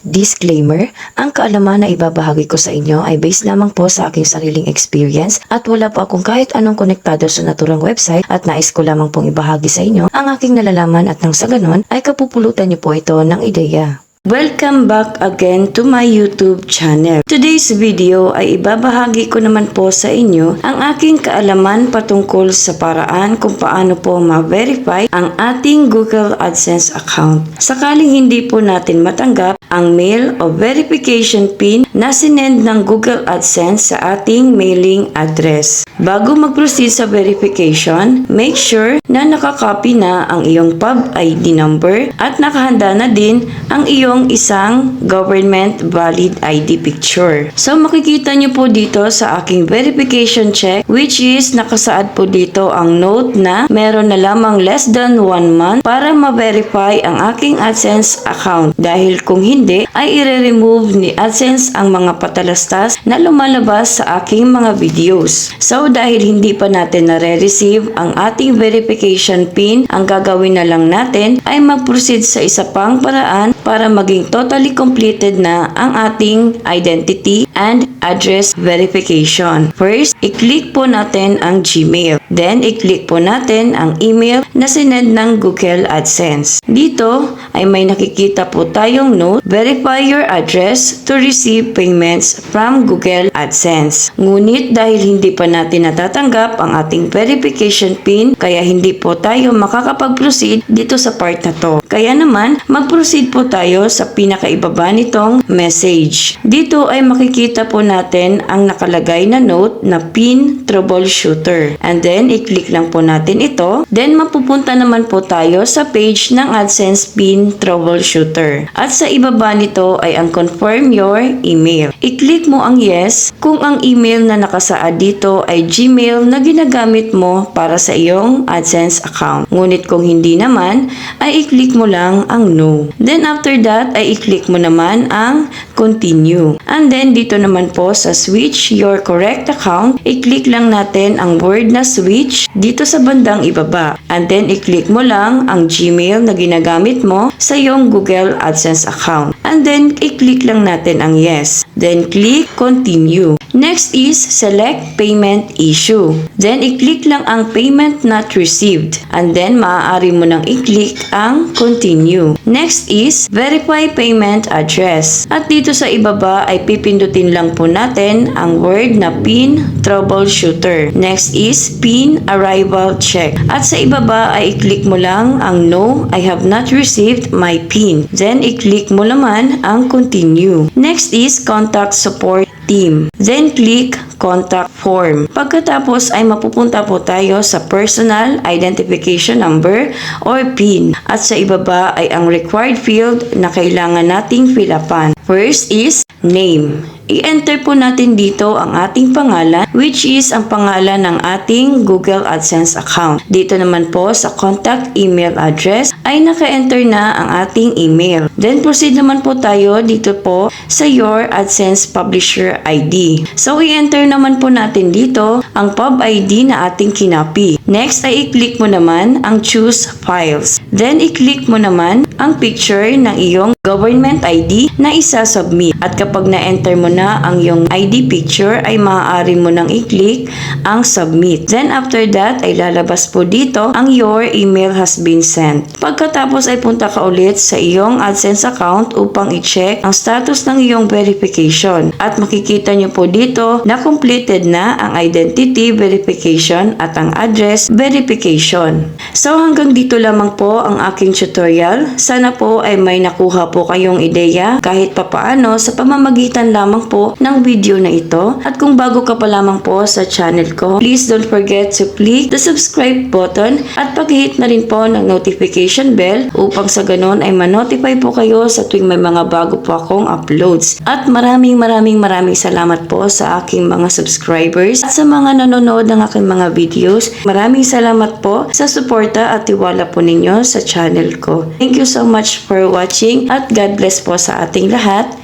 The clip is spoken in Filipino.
Disclaimer, ang kaalaman na ibabahagi ko sa inyo ay based lamang po sa aking sariling experience at wala po akong kahit anong konektado sa naturang website at nais ko lamang pong ibahagi sa inyo ang aking nalalaman at nang sa ganon ay kapupulutan niyo po ito ng ideya. Welcome back again to my YouTube channel. Today's video ay ibabahagi ko naman po sa inyo ang aking kaalaman patungkol sa paraan kung paano po ma-verify ang ating Google AdSense account. Sakaling hindi po natin matanggap ang mail o verification PIN na sinend ng Google AdSense sa ating mailing address. Bago mag-proceed sa verification, make sure na nakakopy na ang iyong pub ID number at nakahanda na din ang iyong isang government valid ID picture. So makikita nyo po dito sa aking verification check, which is nakasaad po dito ang note na meron na lamang less than 1 month para ma-verify ang aking AdSense account. Dahil kung hindi, ay i-remove ni AdSense ang mga patalastas na lumalabas sa aking mga videos. So dahil hindi pa natin nare-receive ang ating verification PIN, ang gagawin na lang natin ay mag-proceed sa isa pang paraan para maging totally completed na ang ating identity and address verification. First, i-click po natin ang Gmail. Then, i-click po natin ang email na sinend ng Google AdSense. Dito ay may nakikita po tayong note, verify your address to receive payments from Google AdSense. Ngunit dahil hindi pa natin natatanggap ang ating verification PIN, kaya hindi po tayo makakapag-proceed dito sa part na to. Kaya naman, mag-proceed po tayo sa pinakaibaba nitong message. Dito ay makikita po natin ang nakalagay na note na PIN troubleshooter. And then, i-click lang po natin ito. Then, mapupunta naman po tayo sa page ng AdSense PIN troubleshooter. At sa ibaba nito ay ang confirm your email. I-click mo ang yes kung ang email na nakasaad dito ay Gmail na ginagamit mo para sa iyong AdSense account. Ngunit kung hindi naman, ay i-click mo lang ang no. Then after that ay i-click mo naman ang continue. And then dito naman po sa switch your correct account, i-click lang natin ang word na switch dito sa bandang ibaba. And then i-click mo lang ang Gmail na ginagamit mo sa iyong Google AdSense account. And then i-click lang natin ang yes. Then click continue. Next is select payment issue. Then i-click lang ang payment not received. And then maaari mo nang i-click ang continue. Next is verify payment address. At dito sa ibaba ay pipindutin lang po natin ang word na PIN troubleshooter. Next is PIN arrival check. At sa ibaba ay i-click mo lang ang no, I have not received my PIN. Then i-click mo naman ang continue. Next is contact support team. Then click contact form. Pagkatapos ay mapupunta po tayo sa personal identification number or PIN. At sa ibaba ay ang required field na kailangan nating fill upan. First is name. I-enter po natin dito ang ating pangalan, which is ang pangalan ng ating Google AdSense account. Dito naman po sa contact email address ay naka-enter na ang ating email. Then proceed naman po tayo dito po sa your AdSense publisher ID. So i-enter naman po natin dito ang pub ID na ating kinapi. Next ay i-click mo naman ang choose files. Then i-click mo naman ang picture ng iyong government ID na isa-submit. At kapag na-enter mo na ang iyong ID picture ay maaari mo nang i-click ang submit. Then after that ay lalabas po dito ang your email has been sent. Pagkatapos ay punta ka ulit sa iyong AdSense account upang i-check ang status ng iyong verification. At makikita nyo po dito na completed na ang identity verification at ang address verification. So hanggang dito lamang po ang aking tutorial. Sana po ay may nakuha po kayong ideya kahit papaano sa pamamagitan lamang po ng video na ito. At kung bago ka pa lamang po sa channel ko, please don't forget to click the subscribe button at pag-hit na rin po ng notification bell upang sa ganon ay ma-notify po kayo sa tuwing may mga bago po akong uploads. At maraming salamat po sa aking mga subscribers at sa mga nanonood ng aking mga videos. Maraming salamat po sa suporta at tiwala po ninyo sa channel ko. Thank you so much for watching at God bless po sa ating lahat.